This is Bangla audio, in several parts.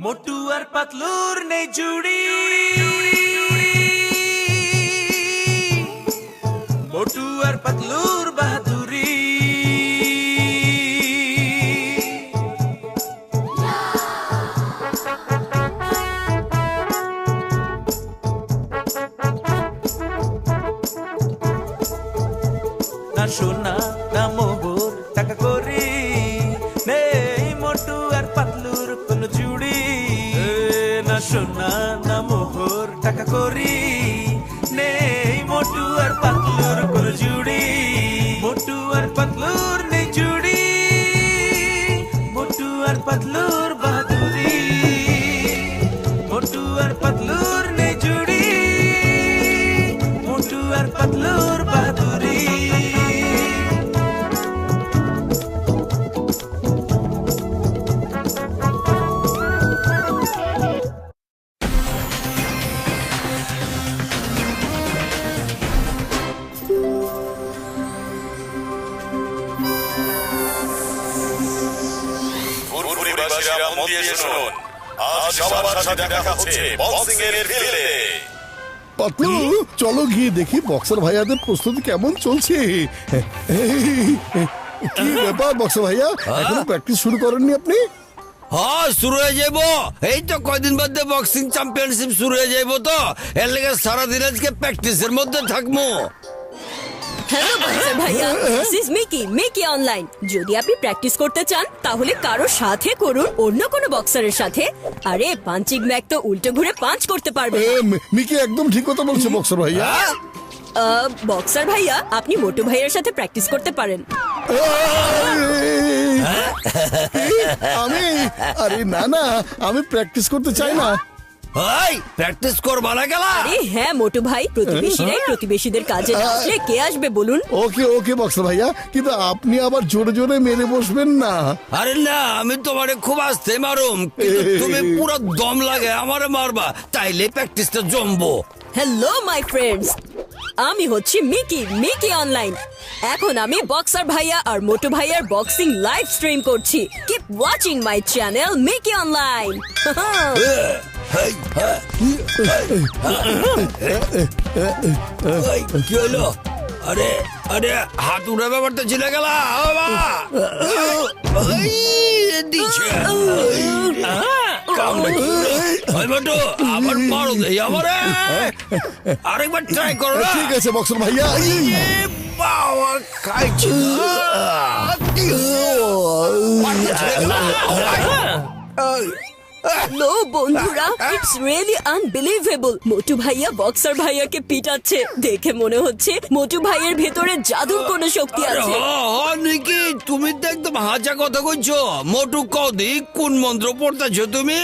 মোটু আর পাতলুর নেই জুড়ি, মোটু আর পাতলুর বাহাদুরি। না সোনা না মোহর টাকা করি নেই মোটু আর পাতলুর কোন জুড়ি। না সোনা না মোহর টাকা করি নেই মোটু আর পাতলুর কোন জুড়ি। মোটু আর পাতলুর নেই জুড়ি, মোটু আর পাতলুর বাহাদুরি। মোটু আর পাতলুর নেই জুড়ি, মোটু আর পাতলুর বাহাদুরি। পাতলু চলো গিয়ে দেখি বক্সার ভাইয়াদের প্রস্তুতি কেমন চলছে। কি ব্যাপার বক্সার ভাইয়া, এখনো প্র্যাকটিস শুরু করেননি আপনি? হ্যাঁ শুরু হয়ে যাইব, এই তো কয়দিন বাদে বক্সিং চ্যাম্পিয়নশিপ শুরু হয়ে যাইব, তো এর লেগে সারাদিন আজকে প্র্যাকটিসের মধ্যে থাকবো। হ্যালো বক্সার ভাইয়া, দিস ইজ মিকি অনলাইন। যদি আপনি প্র্যাকটিস করতে চান তাহলে কারো সাথে করুন, অন্য কোনো বক্সারের সাথে। আরে পাঞ্চিং ব্যাগ তো উল্টো ঘুরে পাঞ্চ করতে পারবে। মিকি একদম ঠিক কথা বলছে বক্সার ভাইয়া। বক্সার ভাইয়া আপনি মোটু ভাইয়ের সাথে প্র্যাকটিস করতে পারেন। আমি আরে না না, আমি প্র্যাকটিস করতে চাই না। এই প্র্যাকটিস করবা না গেলা? আরে হ্যাঁ মোটু ভাই, প্রতিবেশীরাই প্রতিবেশীদের কাজে না আসলে কে আসবে বলুন? ওকে ওকে বক্সার ভাইয়া, কিন্তু আপনি আবার জোরে জোরে মেরে বসবেন না। আরে না, আমি তোমারে খুব আস্তে মারুম, কিন্তু তুমি পুরো দম লাগে আমারে মারবা, তাইলে প্র্যাকটিসটা জমবো। হ্যালো মাই ফ্রেন্ডস, আমি হচ্ছি মিকি অনলাইন। এখন আমি বক্সার ভাইয়া আর মোটু ভাইয়ার বক্সিং লাইভ স্ট্রিম করছি। Keep watching my channel Mickey online. কি হলো? আরে আরে হাত উড়ে ব্যাপারটা ছিলে গেলা। আবার মারো দেই আমারে, আরেকবার ট্রাই করো না? ঠিক আছে বক্সার ভাইয়া। বাবা খাইছি নো বন্ধুরা, ইটস রিয়েলি আনবিলিভেবল। মোটু ভাইয়া বক্সার ভাইয়াকে পিটাচ্ছে, দেখে মনে হচ্ছে মোটু ভাইয়ের ভেতরে জাদুর কোনো শক্তি আছে। নিকি, তুমি তো একদম হাজা কথা কইছো। মোটু কদি কোন মন্ত্র পড়তেছো তুমি?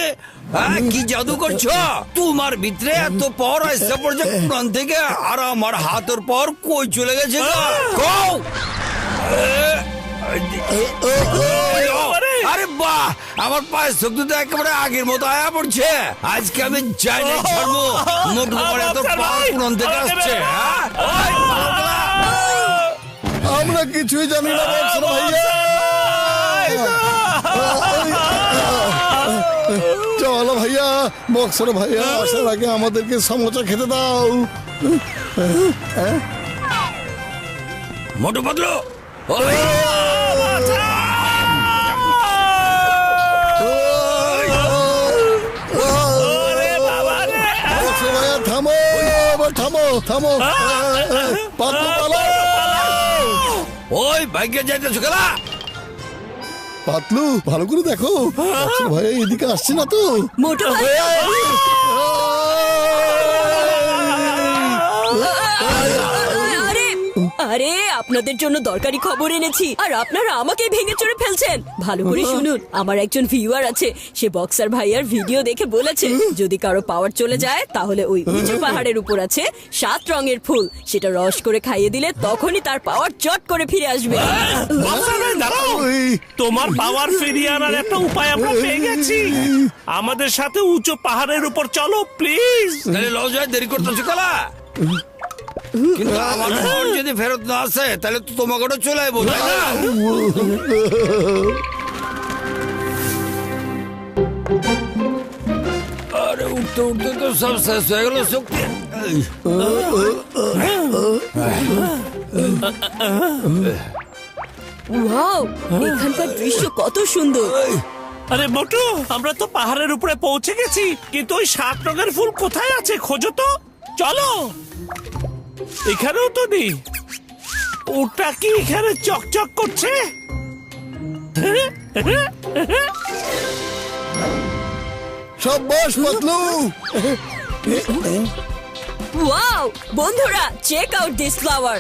কি জাদু করছো? তোমার ভিতরে এত পাওয়ার আসছে পড়ছে কোরআন থেকে, আর আমার হাতের পাওয়ার কই চলে গেছে? আরে বাহ, আমার পায়ের শক্তি তো একেবারে আগের মতো আয়া পড়ছে। আজকে আমি যাই না ছাড়বো, মোটু এত পাওয়ার কোরআন থেকে আসছে। আমরা কিছুই জানি না বক্সার ভাইয়া। চলো ভাইয়া, বক্সার ভাইয়া আসার আগে আমাদেরকে সমোসা খেতে দাও। মোটু পাতলু, থামো থামো থামো, পাতলু পালাও। ওই ভাগ্যে যাইতেছো খেলা। পাতলু ভালো করে দেখো, বক্সার ভাইয়া এদিকে আসছে না তো? মোটু ভাইয়া আরে আপনাদের জন্য দরকারি খবর এনেছি, আর আপনারা আমাকে ভেঙে চড়ে ফেলছেন। ভালো করে শুনুন, আমার একজন ভিউয়ার আছে, সে বক্সার ভাইয়ার ভিডিও দেখে বলেছে যদি কারো পাওয়ার চলে যায় তাহলে ওই উঁচু পাহাড়ের উপর আছে 7 রঙের ফুল, সেটা রস করে খাইয়ে দিলে তখনই তার পাওয়ার চট করে ফিরে আসবে। তোমার পাওয়ার ফিরিয়ে আনার একটা উপায় আমরা পেয়ে গেছি। আমাদের সাথে উঁচু পাহাড়ের উপর চলো প্লিজ। তাহলে লজ্জায় দেরি করতেছো খেলা। কিন্তু আমার ফোন যদি ফেরত না আসে তাহলে তো তোমাকে চলে আইবো, তাই না? আরে উঠতে উঠতে তো সব শেষ হয়ে গেল শক্তি। ওয়াও, এখানকার দৃশ্য কত সুন্দর। আরে মোটু, আমরা তো পাহাড়ের উপরে পৌঁছে গেছি, কিন্তু ওই 7 রঙের ফুল কোথায় আছে খোঁজো তো। চলো, এখানেও তো নেই। ওটা কি এখানে চকচক করছে? সাব্বাস পাতলু। ওয়াও বন্ধুরা, check out this flower.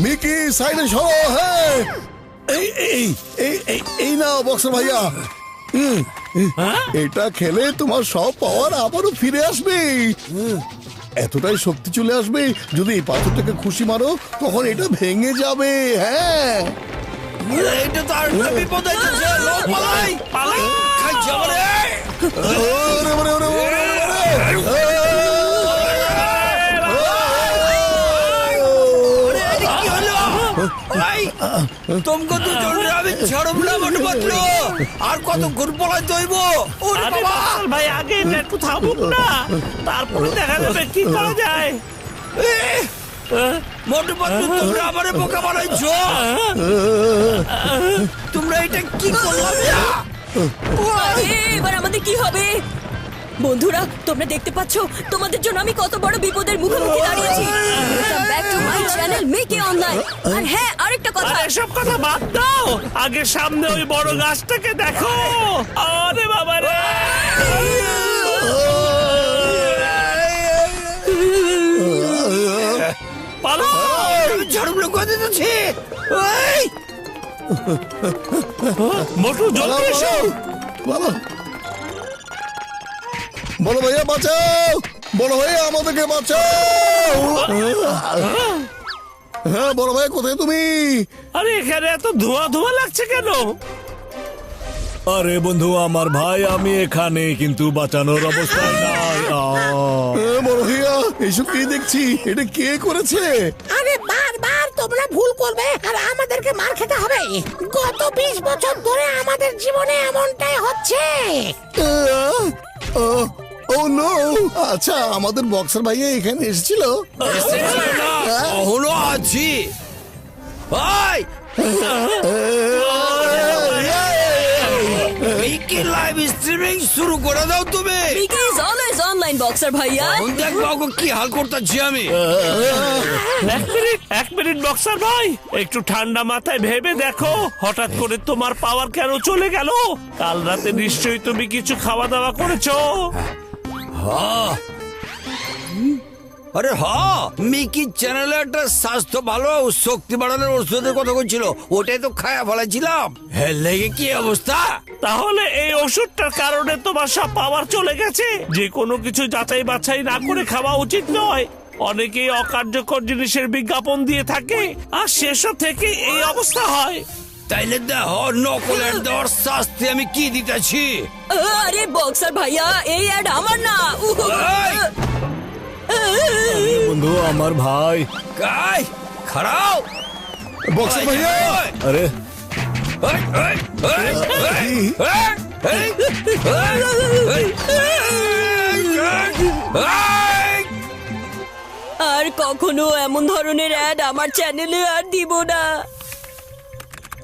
Mickey সাইডে সরো। হ্যাঁ, এই এই এই এই এই নাও বক্সার ভাইয়া। এটা খেলে তোমার সব পাওয়ার আবারও ফিরে আসবে। এতটাই শক্তি চলে আসবে, যদি এই পাথরটাকে খুশি মারো তখন এটা ভেঙে যাবে। হ্যাঁ, আরে এটা তো আর একটা বিপদ হয়েছে। লোক পালাই পালাই। খাইছে আমারে। ওরে, ওরে, ওরে, ওরে, ওরে, ওরে। কি হলো? ভাই, তোমকে তো জলদি আমি ছাড়ব না মোটু পাতলু। আর কতক্ষণ পলাইতে হইব? ওরে আরে বাবা, বাদশাল ভাই, আগে এটা একটু থামুক না, তারপরে দেখা যাবে কি করা যায়। মোটু পাতলু, তোমরা আমারে বোকা বানাইছো। তোমরা এটা কি করলাম? এবার আমাদের কি হবে? বন্ধুরা, তোমরা দেখতে পাচ্ছ তোমাদের জন্য আমি কত বড় বিপদের মুখোমুখি দাঁড়িয়েছি। ব্যাক টু মাই চ্যানেল মেকি অনলাইন। আর হ্যাঁ, আরেকটা কথা, আরে সব কথা বাদ দাও, আগে সামনে ওই বড় গাছটাকে দেখো। আরে বাবা রে, পালো। ঝাড়ু করে দিতেছি। ওই মোটু জলদি এসো। বলো বলো ভাইয়া, বাঁচাও। বড় ভাইয়া, আমাদেরকে বাঁচাও। হ্যাঁ বড় ভাইয়া, কোথায় তুমি? আরে এখানে এত ধোঁয়া ধোঁয়া লাগছে কেন? আরে বন্ধু আমার ভাই, আমি এখানে, কিন্তু বাঁচানোর অবস্থায় নাই। বড় ভাইয়া, এইসব কি দেখছি? এটা কে করেছে? আরে বারবার তোমরা ভুল করবে আর আমাদেরকে মার খেতে হবে। গত 20 বছর ধরে আমাদের জীবনে এমনটাই হচ্ছে। ও নো, আচ্ছা আমাদের বক্সার ভাইয়া এখানে এসেছিল। এখনো আছি। ভাই, মিকি লাইভ স্ট্রিমিং শুরু করে দাও তুমি। Mickey is always online boxer ভাইয়া। এখন দেখবো ওকে কি হাল করতেছি আমি। এক মিনিট বক্সার ভাই, একটু ঠান্ডা মাথায় ভেবে দেখো, হঠাৎ করে তোমার পাওয়ার কেন চলে গেল? কাল রাতে নিশ্চয়ই তুমি কিছু খাওয়া দাওয়া করেছো। আরে মিকি চ্যানেলে একটা স্বাস্থ্য ভালো শক্তি বাড়ানোর ওষুধের কথা বলছিল, ওটাই তো খায়া ফেলাছিলাম। হ্যাঁ, লেগে কি অবস্থা? তাহলে এই ওষুধটার কারণে তোমার সব পাওয়ার চলে গেছে। যে কোনো কিছু যাচাই বাছাই না করে খাওয়া উচিত নয়। অনেকেই অকার্যকর জিনিসের বিজ্ঞাপন দিয়ে থাকে, আর শেষও থেকে এই অবস্থা হয়। তাইলে দেহ নকলের দেওয়ার শাস্তি আমি কি দিতেছি? আরে বক্সার ভাইয়া, এই অ্যাড আমার না। বন্ধু আমার ভাই। কাই খারাপ বক্সার ভাইয়া, আরে আর কখনো এমন ধরনের অ্যাড আমার চ্যানেলে আর দিব না।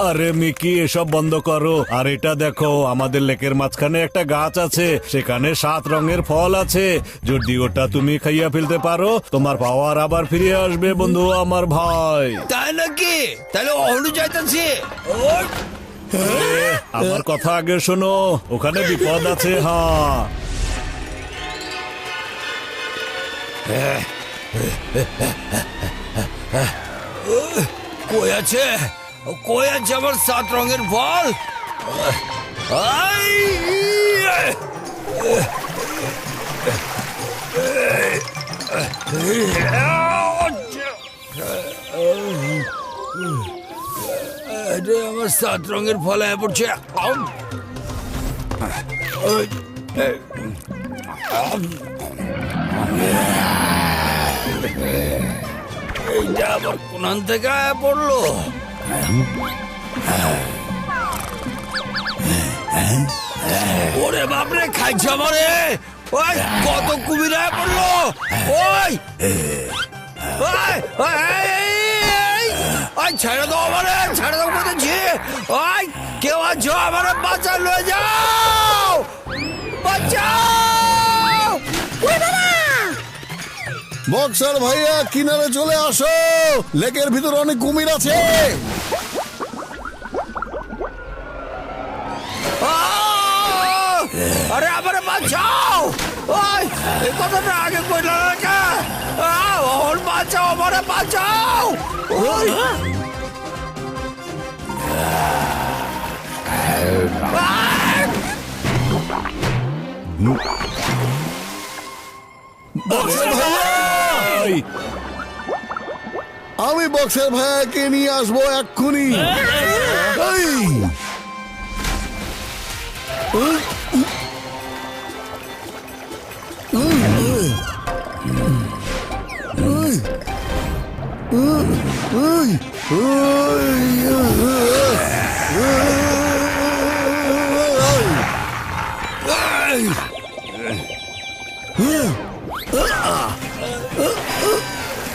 আরে মিকি, এসব বন্ধ করো। আর এটা দেখো, আমাদের লেকের মাঝখানে একটা গাছ আছে, সেখানে 7 রঙের ফল আছে। যদি ওটা তুমি খাইয়া ফেলতে পারো, তোমার পাওয়ার আবার ফিরে আসবে বন্ধু আমার ভাই। তাই নাকি? তাহলে অহনু যাইতেছি। আমার কথা আগে শোনো, ওখানে বিপদ আছে। কই আছে আমার 7 রঙের ফল? আমার 7 রঙের ফল পড়ছে। এইটা আবার কোন থেকে পড়লো? ওরে বাপরে, খাইছে আমারে। ওই কত কুমির আয়া পড়লো। ওই ওই, ওই, এই, ওই ছেড়ে দাও আমারে, ছেড়ে দাও বলেছি। ওই কেউ আছো, আমারে বাঁচা, লয়ে যাও, বাঁচাও। বক্সার ভাইয়া কিনারে চলে আসো, লেকের ভিতরে অনেক কুমির আছে। আরে আমারে বাঁচাও। ওই এই কথাটা আগে কইলা না কে? ওর বাঁচাও, আমারে বাঁচাও। ওই বক্সার ভাইয়া, এই, আমি বক্সার ভাইয়াকে নিয়ে আসবো এক্ষুনি। এই,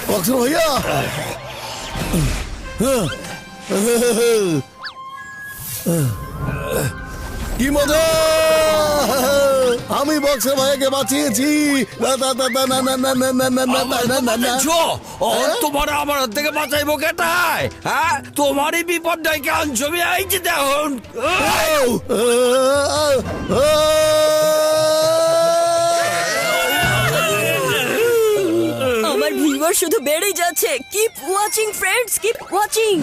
বক্সার ভাইয়া, কি মজা, আমি বক্সার ভাইয়াকে বাঁচিয়েছি। না না না না না না না না না না না না না না। তোমার আমার হাত থেকে বাঁচাইবো কেটাই? হ্যাঁ, তোমারই বিপদ ডাইকে আনছবি আইছি দেখুন। আমার ভিউয়ার শুধু বেড়েই যাচ্ছে। Keep watching friends, keep watching.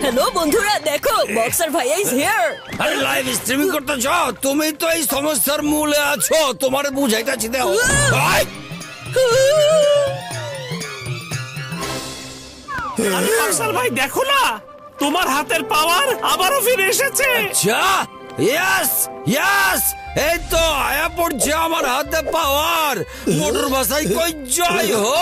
Hello বন্ধুরা, দেখো বক্সার ভাইয়া ইজ হিয়ার। আরে লাইভ স্ট্রিমিং করতেছ? তুমি তো এই সমস্যার মূলে আছো, তোমার বুঝাইতাছি দেখো। আরে বক্সার ভাই দেখো না, তোমার হাতের পাওয়ার আবারও ফিরে এসেছে। যা, ইয়েস ইয়েস, এই তো আয়া পড়ছে আমার হাতে পাওয়ার। মোটর ভাষায় কই জয় হো।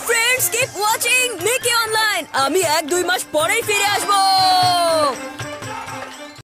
Friends keep watching Mickey online. আমি 1-2 মাস পরেই ফিরে আসবো।